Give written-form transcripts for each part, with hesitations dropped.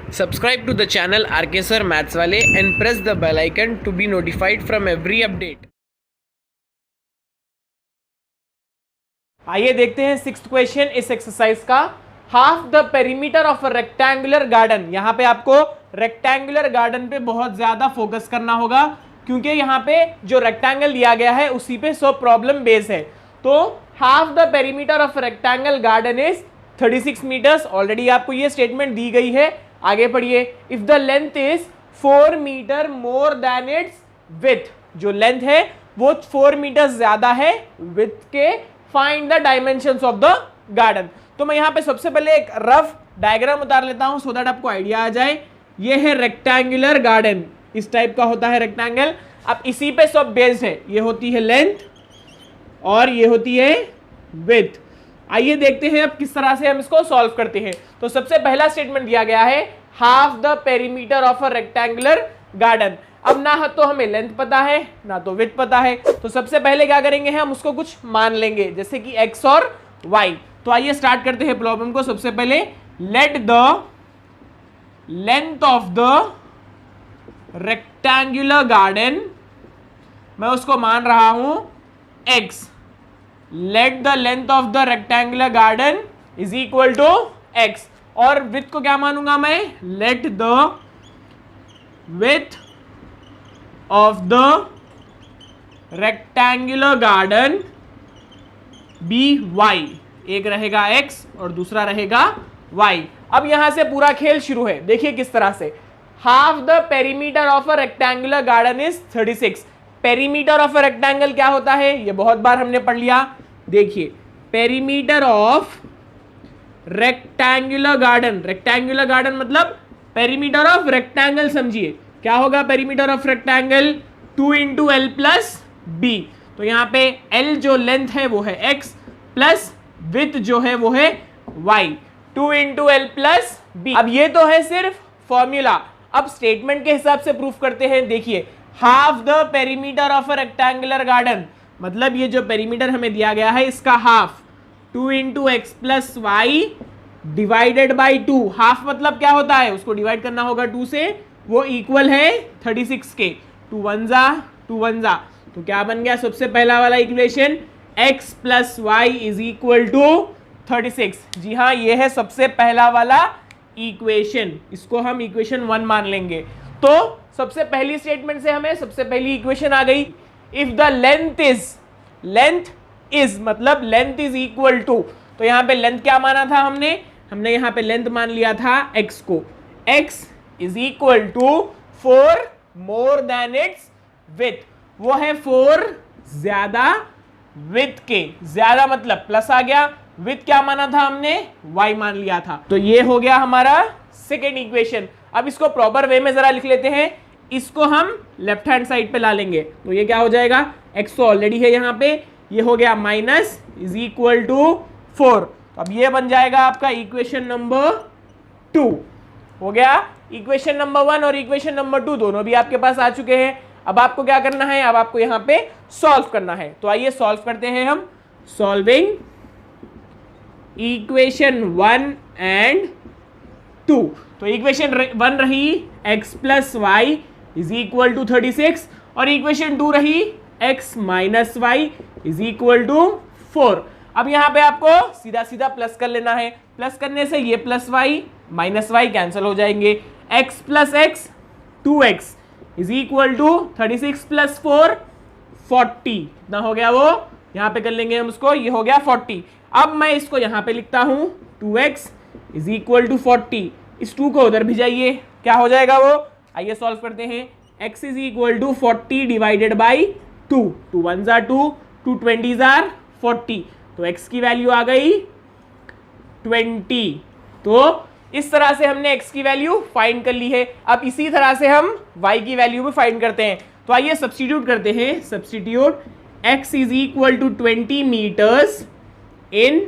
Subscribe to the channel RK Sir Maths Wale and press the bell icon to be notified from every update. आइए देखते हैं sixth question इस exercise का। Half the perimeter of a rectangular garden. यहाँ पे आपको rectangular garden पे बहुत ज्यादा फोकस करना होगा क्योंकि यहाँ पे जो रेक्टेंगल दिया गया है उसी पे सब प्रॉब्लम बेस है। तो half the perimeter of rectangle garden is 36 meters. Already आपको ये स्टेटमेंट दी गई है, आगे पढ़िए। If the length is 4 meter more than its width, जो लेंथ है वो 4 मीटर ज्यादा है विथ के, find the dimensions of the garden. तो मैं यहाँ पे सबसे पहले एक रफ डायग्राम उतार लेता हूं सो दैट आपको आइडिया आ जाए। ये है रेक्टेंगुलर गार्डन, इस टाइप का होता है रेक्टेंगल। अब इसी पे सब बेस्ड है, ये होती है लेंथ और ये होती है विड्थ। आइए देखते हैं अब किस तरह से हम इसको सॉल्व करते हैं। तो सबसे पहला स्टेटमेंट दिया गया है half the perimeter of a rectangular garden. अब ना तो हमें लेंथ पता है ना तो विड्थ पता है, तो सबसे पहले क्या करेंगे हम उसको कुछ मान लेंगे जैसे कि x और y। तो आइए स्टार्ट करते हैं प्रॉब्लम को। सबसे पहले let the length of the rectangular garden, मैं उसको मान रहा हूं x। Let the length of the rectangular garden is equal to x। और विड्थ को क्या मानूंगा मैं? Let the width of the rectangular garden be y। एक रहेगा x और दूसरा रहेगा y। अब यहां से पूरा खेल शुरू है। देखिए किस तरह से। Half the perimeter of a rectangular garden is 36। Perimeter of a rectangle क्या होता है ये बहुत बार हमने पढ़ लिया। देखिए perimeter of rectangular garden, rectangular garden मतलब पेरीमीटर ऑफ रेक्टेंगल। समझिए क्या होगा perimeter of rectangle? 2 into L plus B. तो यहाँ पे एल जो लेंथ है वो है x प्लस विड्थ जो है वो है y। 2 into L plus B. अब ये तो है सिर्फ फॉर्मूला, अब स्टेटमेंट के हिसाब से प्रूफ करते हैं। देखिए half the perimeter of a rectangular garden, मतलब ये जो पेरीमीटर हमें दिया गया है इसका half 2 into x plus y divided by 2। Half मतलब क्या होता है, उसको डिवाइड करना होगा 2 से, वो इक्वल है 36 के। 2 1 जा 2 1 जा, तो क्या बन गया सबसे पहला वाला equation? x plus y is equal to 36। जी हाँ, ये है सबसे पहला वाला इक्वेशन, इसको हम इक्वेशन 1 मान लेंगे। तो सबसे पहली स्टेटमेंट से हमें सबसे पहली इक्वेशन आ गई। इफ द लेंथ इज मतलब लेंथ इज इक्वल टू, तो यहाँ पे लेंथ क्या माना था हमने यहाँ पे लेंथ मान लिया था x को। x is equal to 4 more than its width, वो है 4 ज्यादा विड्थ के। ज्यादा मतलब प्लस आ गया, विड्थ क्या माना था हमने? y मान लिया था। तो ये हो गया हमारा सेकेंड इक्वेशन। अब इसको प्रॉपर वे में जरा लिख लेते हैं, इसको हम लेफ्ट हैंड साइड पे ला लेंगे। तो ये क्या हो जाएगा? x तो ऑलरेडी है यहाँ पे, ये हो गया माइनस इज इक्वल टू 4। तो अब ये बन जाएगा आपका इक्वेशन नंबर 2। हो गया इक्वेशन नंबर 1 और इक्वेशन नंबर 2 दोनों भी आपके पास आ चुके हैं। अब आपको क्या करना है? अब आपको यहाँ पे सॉल्व करना है। तो आइए सॉल्व करते हैं हम। Solving equation 1 and 2। तो इक्वेशन 1 रही x plus y is equal to 36 और इक्वेशन 2 रही x minus y is equal to 4। अब यहाँ पे आपको सीधा सीधा प्लस कर लेना है। प्लस करने से ये plus y minus y cancel हो जाएंगे। x plus x 2x is equal to 36 plus 4 40। कितना हो गया वो? यहाँ पे कर लेंगे हम उसको, ये हो गया 40। अब मैं इसको यहाँ पे लिखता हूँ 2x इज इक्वल टू 40। इस 2 को उधर भिजाइए, क्या हो जाएगा वो? आइए सॉल्व करते हैं। x is equal to 40 divided by 2। 2 1 जार 2, 2 20 जार 40। तो x की वैल्यू आ गई 20। तो इस तरह से हमने x की वैल्यू फाइंड कर ली है। अब इसी तरह से हम y की वैल्यू भी फाइंड करते हैं। तो आइए सब्स्टिट्यूट करते हैं। Substitute x is equal to 20 meters in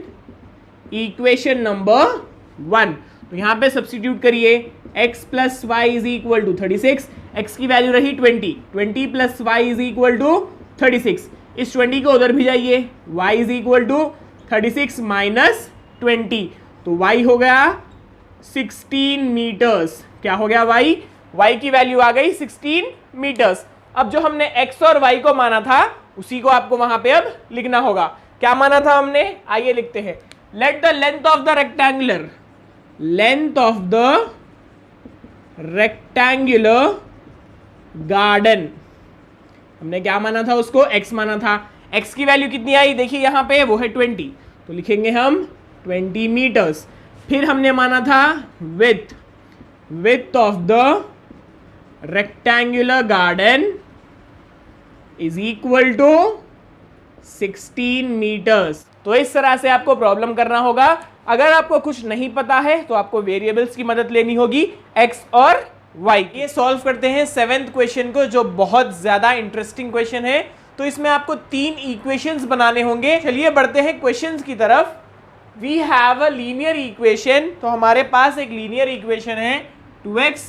equation number 1। तो यहाँ पे सब्स्टिट्यूट करिए। x plus y is equal to 36, x की वैल्यू रही 20, 20 plus y is equal to 36। इस 20 को उधर भी जाइए, y is equal to 36 minus 20। तो y हो गया 16 मीटर्स। क्या हो गया y? y की वैल्यू आ गई 16 मीटर्स। अब जो हमने x और y को माना था उसी को आपको वहां पे अब लिखना होगा। क्या माना था हमने? आइए लिखते हैं। Late the length of the rectangular garden, हमने क्या माना था उसको? x माना था। x की वैल्यू कितनी आई? देखिए यहां पे वो है 20, तो लिखेंगे हम 20 मीटर्स। फिर हमने माना था width of the rectangular garden is equal to 16 meters. तो इस तरह से आपको प्रॉब्लम करना होगा। अगर आपको कुछ नहीं पता है तो आपको वेरिएबल्स की मदद लेनी होगी, x और y। ये सॉल्व करते हैं 7th क्वेश्चन को, जो बहुत ज्यादा इंटरेस्टिंग क्वेश्चन है। तो इसमें आपको 3 इक्वेशंस बनाने होंगे। चलिए बढ़ते हैं क्वेश्चंस की तरफ। We have a linear equation, तो हमारे पास एक लीनियर इक्वेशन है 2x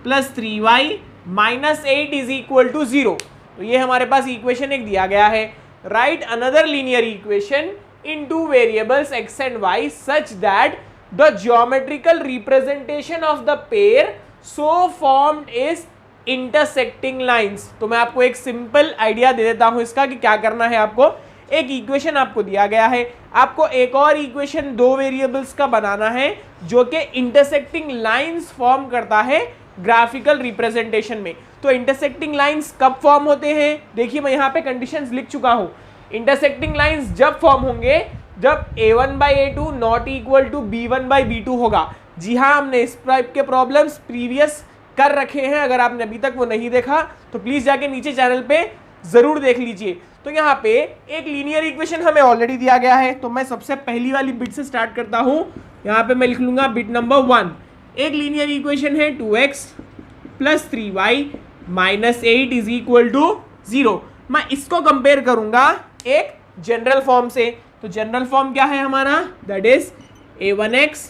plus 3y minus 8 is equal to 0। तो ये हमारे पास इक्वेशन एक दिया गया है। Right another linear equation in two variables x and y such that the geometrical representation of the pair so formed is intersecting lines. तो मैं आपको एक सिंपल आइडिया दे देता हूं इसका कि क्या करना है आपको। एक इक्वेशन आपको दिया गया है, आपको एक और इक्वेशन 2 वेरिएबल्स का बनाना है जो कि इंटरसेक्टिंग लाइंस फॉर्म करता है ग्राफिकल रिप्रेजेंटेशन में। तो इंटरसेक्टिंग लाइंस कब फॉर्म होते हैं? देखिए मैं यहाँ पे कंडीशंस लिख चुका हूँ। इंटरसेक्टिंग लाइंस जब फॉर्म होंगे जब a1/a2 not equal to b1/b2 होगा। जी हाँ, हमने इस टाइप के प्रॉब्लम्स प्रीवियस कर रखे हैं। अगर आपने अभी तक वो नहीं देखा तो प्लीज जाके नीचे चैनल पे जरूर देख लीजिए। तो यहाँ पे एक लीनियर इक्वेशन हमें ऑलरेडी दिया गया है, तो मैं सबसे पहली वाली बिट से स्टार्ट करता हूँ। यहाँ पे मैं लिख लूंगा बिट नंबर 1। एक लीनियर इक्वेशन है 2x plus 3y minus 8 is equal to 0। मैं इसको कंपेयर करूंगा एक जनरल फॉर्म से। तो जनरल फॉर्म क्या है हमारा? That is a1x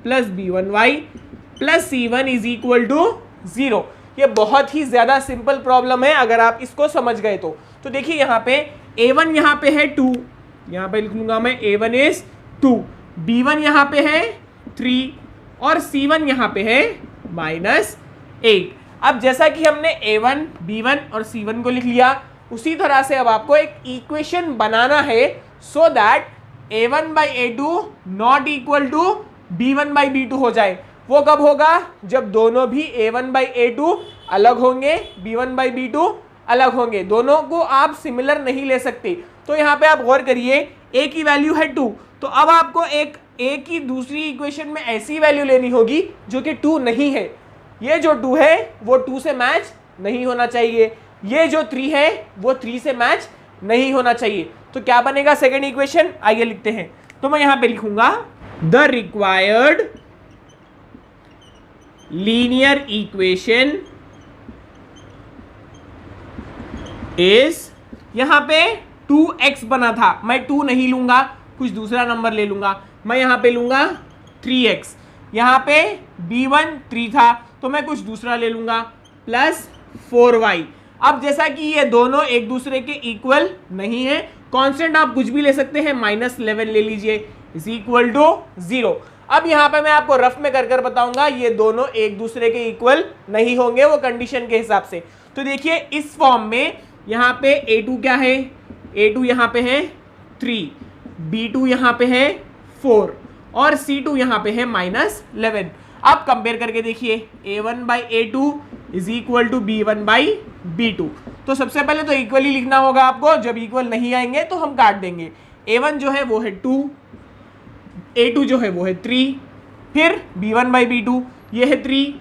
plus b1y plus c1 is equal to 0। ये बहुत ही ज्यादा सिंपल प्रॉब्लम है अगर आप इसको समझ गए तो देखिए यहाँ पे a1 यहाँ पे है 2, यहाँ पे लिख लूंगा मैं a1 इज 2, b1 यहाँ पे है 3 और c1 यहाँ पे है -8। अब जैसा कि हमने a1, b1 और c1 को लिख लिया, उसी तरह से अब आपको एक इक्वेशन बनाना है so that a1/a2 not equal to b1/b2 हो जाए। वो कब होगा? जब दोनों भी a1/a2 अलग होंगे, b1/b2 अलग होंगे। दोनों को आप सिमिलर नहीं ले सकते। तो यहाँ पे आप गौर करिए, a की वैल्यू है 2, तो अब आपको एक a की दूसरी इक्वेशन में ऐसी वैल्यू लेनी होगी जो कि 2 नहीं है। ये जो 2 है वो 2 से मैच नहीं होना चाहिए, ये जो 3 है वो 3 से मैच नहीं होना चाहिए। तो क्या बनेगा सेकेंड इक्वेशन? आइए लिखते हैं। तो मैं यहां पे लिखूंगा the required linear equation is, यहां पे 2x बना था, मैं 2 नहीं लूंगा, कुछ दूसरा नंबर ले लूंगा। मैं यहां पे लूंगा 3x, यहां पे b1 3 था तो मैं कुछ दूसरा ले लूंगा, प्लस 4y। अब जैसा कि ये दोनों एक दूसरे के इक्वल नहीं है, कांस्टेंट आप कुछ भी ले सकते हैं, -11 ले लीजिए, इज इक्वल टू 0। अब यहाँ पे मैं आपको रफ में कर बताऊंगा, ये दोनों एक दूसरे के इक्वल नहीं होंगे वो कंडीशन के हिसाब से। तो देखिए इस फॉर्म में यहाँ पे a2 क्या है? a2 यहाँ पे है 3, b2 यहाँ पे है 4 और c2 यहाँ पे है -11। अब कंपेयर करके देखिए a1/a2 is equal to b1/b2। तो सबसे पहले तो इक्वली लिखना होगा आपको, जब इक्वल नहीं आएंगे तो हम काट देंगे। a1 जो है वो है 2, a2 जो है वो है 3, फिर b1/b2 ये है 3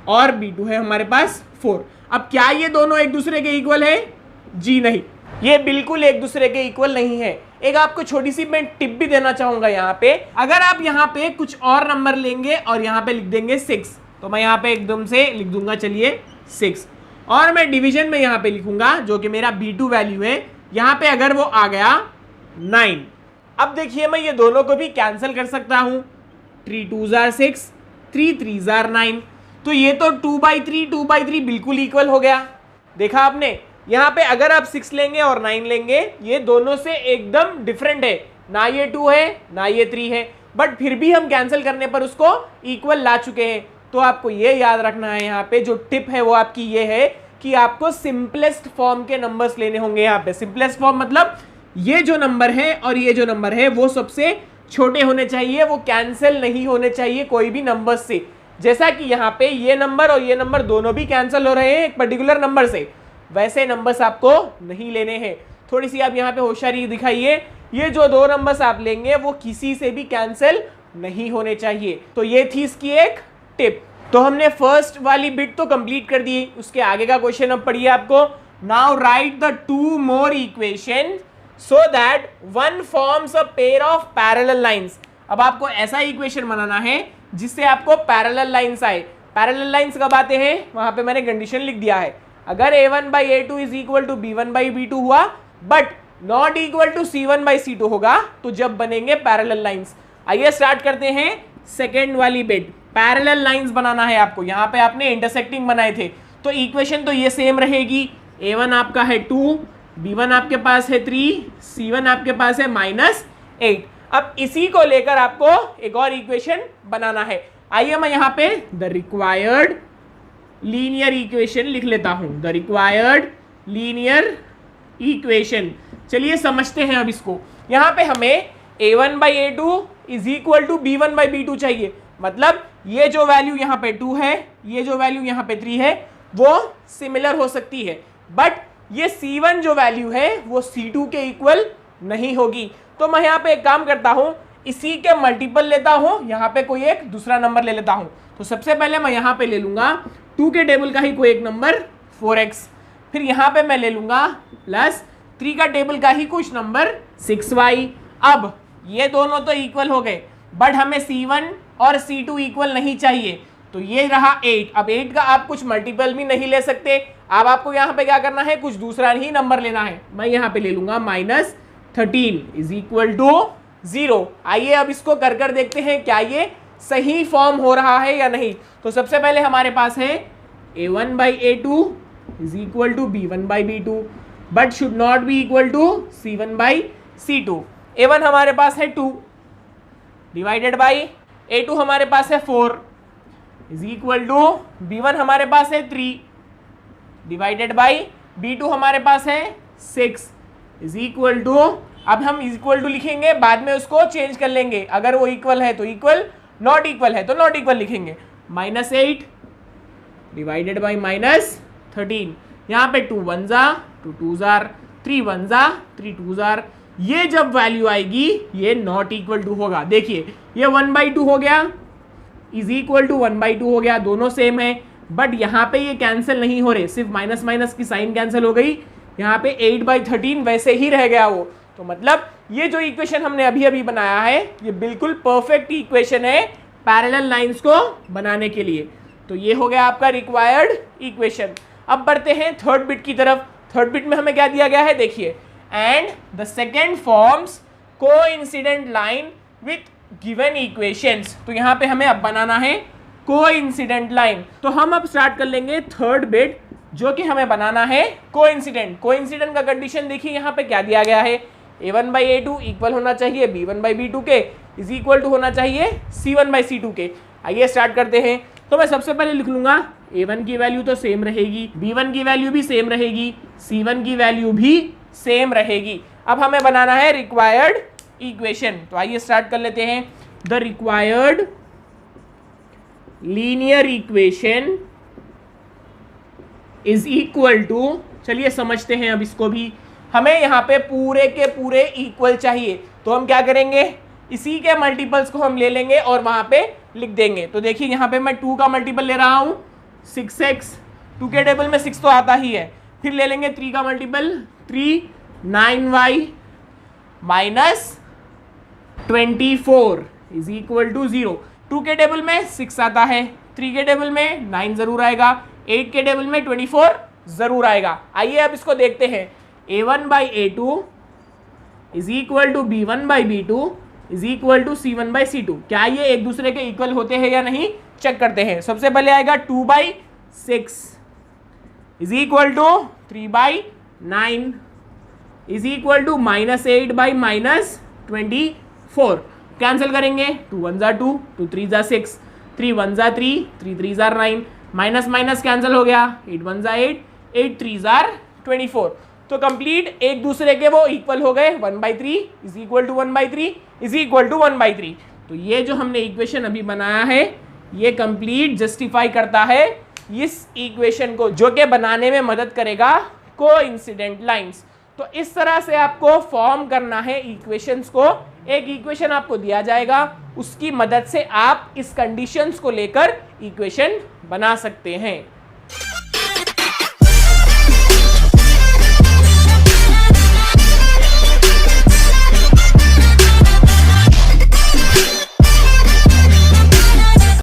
और b2 है हमारे पास 4। अब क्या ये दोनों एक दूसरे के इक्वल है? जी नहीं, ये बिल्कुल एक दूसरे के इक्वल नहीं है। एक आपको छोटी सी मैं टिप भी देना चाहूंगा यहाँ पे, अगर आप यहाँ पे कुछ और नंबर लेंगे और यहाँ पे लिख देंगे 6, तो मैं यहाँ पे एकदम से लिख दूंगा चलिए 6, और मैं डिवीजन में यहाँ पे लिखूंगा जो कि मेरा b2 वैल्यू है, यहाँ पे अगर वो आ गया 9। अब देखिए मैं ये दोनों को भी कैंसिल कर सकता हूँ, 3 2s are 6, 3 3s are 9। तो ये तो 2/3 बिल्कुल इक्वल हो गया। देखा आपने, यहाँ पे अगर आप 6 लेंगे और 9 लेंगे, ये दोनों से एकदम डिफरेंट है, ना ये 2 है ना ये 3 है। बट फिर भी हम कैंसिल करने पर उसको इक्वल ला चुके हैं। तो आपको ये याद रखना है, यहाँ पे जो टिप है वो आपकी ये है कि आपको सिंपलेस्ट फॉर्म के नंबर्स लेने होंगे। यहाँ पे सिंपलेस्ट फॉर्म मतलब ये जो नंबर है और ये जो नंबर है वो सबसे छोटे होने चाहिए, वो कैंसिल नहीं होने चाहिए कोई भी नंबर से। जैसा कि यहाँ पे ये नंबर और ये नंबर दोनों भी कैंसिल हो रहे हैं एक पर्टिकुलर नंबर से, वैसे नंबर्स आपको नहीं लेने हैं। थोड़ी सी आप यहाँ पे होशियारी दिखाइए, ये जो दो नंबर्स आप लेंगे वो किसी से भी कैंसिल नहीं होने चाहिए। तो ये थी इसकी एक टिप। तो हमने फर्स्ट वाली बिट तो कंप्लीट कर दी, उसके आगे का क्वेश्चन अब पढ़िए आपको। Now right the two more equation so that one forms a pair of parallel lines। अब आपको ऐसा इक्वेशन बनाना है जिससे आपको पैरेलल लाइंस आए। पैरेलल लाइंस कब आते हैं, वहां पे मैंने कंडीशन लिख दिया है। अगर a1/a2 is equal to b1/b2 हुआ but not equal to c1/c2 होगा तो जब बनेंगे पैरेलल लाइंस। आइए स्टार्ट करते हैं सेकेंड वाली बिट। पैरेलल लाइंस बनाना है आपको। यहाँ पे आपने इंटरसेक्टिंग बनाए थे तो इक्वेशन तो ये सेम रहेगी। a1 आपका है 2, b1 आपके पास है 3, c1 आपके पास है -8। अब इसी को लेकर आपको एक और इक्वेशन बनाना है। आइए मैं यहाँ पे द रिक्वायर्ड लीनियर इक्वेशन लिख लेता हूं। द रिक्वायर्ड लीनियर इक्वेशन, चलिए समझते हैं अब इसको। यहाँ पे हमें a1/a2 is equal to b1/b2 चाहिए। मतलब ये जो वैल्यू यहाँ पे 2 है, ये जो वैल्यू यहाँ पे 3 है, वो सिमिलर हो सकती है, बट ये C1 जो वैल्यू है वो C2 के इक्वल नहीं होगी। तो मैं यहाँ पे एक काम करता हूँ, इसी के मल्टीपल लेता हूँ, यहाँ पे कोई एक दूसरा नंबर ले लेता हूँ। तो सबसे पहले मैं यहाँ पे ले लूँगा 2 के टेबल का ही कोई एक नंबर 4x, फिर यहाँ पे मैं ले लूँगा प्लस 3 का टेबल का ही कुछ नंबर 6y। अब ये दोनों तो इक्वल हो गए, बट हमें C1 और C2 इक्वल नहीं चाहिए, तो ये रहा 8। अब 8 का आप कुछ मल्टीपल भी नहीं ले सकते। अब आपको यहाँ पे क्या करना है, कुछ दूसरा ही नंबर लेना है। मैं यहाँ पे ले लूँगा -13 इज इक्वल टू 0। आइए अब इसको कर देखते हैं क्या ये सही फॉर्म हो रहा है या नहीं। तो सबसे पहले हमारे पास है a1/a2 is equal to b1/b2 but should not be equal to c1/c2। a1 हमारे पास है 2 डिवाइडेड बाई a2 हमारे पास है 4 इज इक्वल टू b1 हमारे पास है 3 डिवाइडेड बाई b2 हमारे पास है 6 इज इक्वल टू, अब हम इक्वल टू लिखेंगे, बाद में उसको चेंज कर लेंगे। अगर वो इक्वल है तो इक्वल, नॉट इक्वल है तो नॉट इक्वल लिखेंगे। -8 डिवाइडेड बाई -13। यहाँ पे 2 1 जा 2 2 जार 3 1 जा 3 2 जार। ये जब वैल्यू आएगी ये नॉट इक्वल टू होगा। देखिए ये 1/2 हो गया इज इक्वल टू 1/2 हो गया, दोनों सेम है, बट यहाँ पे ये कैंसिल नहीं हो रहे, सिर्फ माइनस माइनस की साइन कैंसिल हो गई। यहाँ पे 8/13 वैसे ही रह गया वो। तो मतलब ये जो इक्वेशन हमने अभी अभी बनाया है ये बिल्कुल परफेक्ट इक्वेशन है पैरेलल लाइंस को बनाने के लिए। तो ये हो गया आपका रिक्वायर्ड इक्वेशन। अब बढ़ते हैं थर्ड बिट की तरफ। थर्ड बिट में हमें क्या दिया गया है, देखिए, and the second forms coincident line with given equations. तो यहाँ पे हमें अब बनाना है कोइंसिडेंट लाइन। तो हम अब स्टार्ट कर लेंगे थर्ड बिट, जो कि हमें बनाना है कोइंसिडेंट। कोइंसिडेंट का कंडीशन देखिए यहाँ पे क्या दिया गया है, a1/a2 इक्वल होना चाहिए b1/b2 के, इज इक्वल टू होना चाहिए c1/c2 के। आइए स्टार्ट करते हैं। तो मैं सबसे पहले लिख लूंगा a1 की वैल्यू तो सेम रहेगी, b1 की वैल्यू भी सेम रहेगी, c1 की वैल्यू भी सेम रहेगी। अब हमें बनाना है रिक्वायर्ड इक्वेशन। तो आइए स्टार्ट कर लेते हैं। The required linear equation is equal to, चलिए समझते हैं अब इसको भी। हमें यहाँ पे पूरे के पूरे इक्वल चाहिए, तो हम क्या करेंगे, इसी के मल्टीपल्स को हम ले लेंगे और वहाँ पे लिख देंगे। तो देखिए यहाँ पे मैं 2 का मल्टीपल ले रहा हूँ 6x, 2 के टेबल में 6 तो आता ही है। फिर ले लेंगे 3 का multiple 3, 9y -24 is equal to 0। 2 के टेबल में 6 आता है, 3 के टेबल में 9 जरूर आएगा, 8 के टेबल में 24 जरूर आएगा। आइए अब इसको देखते हैं। a1/a2 is equal to b1/b2 is equal to c1/c2। क्या ये एक दूसरे के इक्वल होते हैं या नहीं, चेक करते हैं। सबसे पहले आएगा 2/6 is equal to 3/9 is equal to -8/-24। Cancel करेंगे, 2 1 जा 2, 2 3 जा 6, 3 1 जा 3, 3 3 जा 9, माइनस माइनस कैंसिल हो गया, 8 1 जा 8, 8 3 जा 24। तो कंप्लीट एक दूसरे के वो इक्वल हो गए, 1/3 is equal to 1/3 is equal to 1/3। तो ये जो हमने इक्वेशन अभी बनाया है ये कंप्लीट जस्टिफाई करता है इस इक्वेशन को, जो कि बनाने में मदद करेगा कोइंसिडेंट लाइंस। तो इस तरह से आपको फॉर्म करना है इक्वेशंस को। एक इक्वेशन आपको दिया जाएगा, उसकी मदद से आप इस कंडीशंस को लेकर इक्वेशन बना सकते हैं।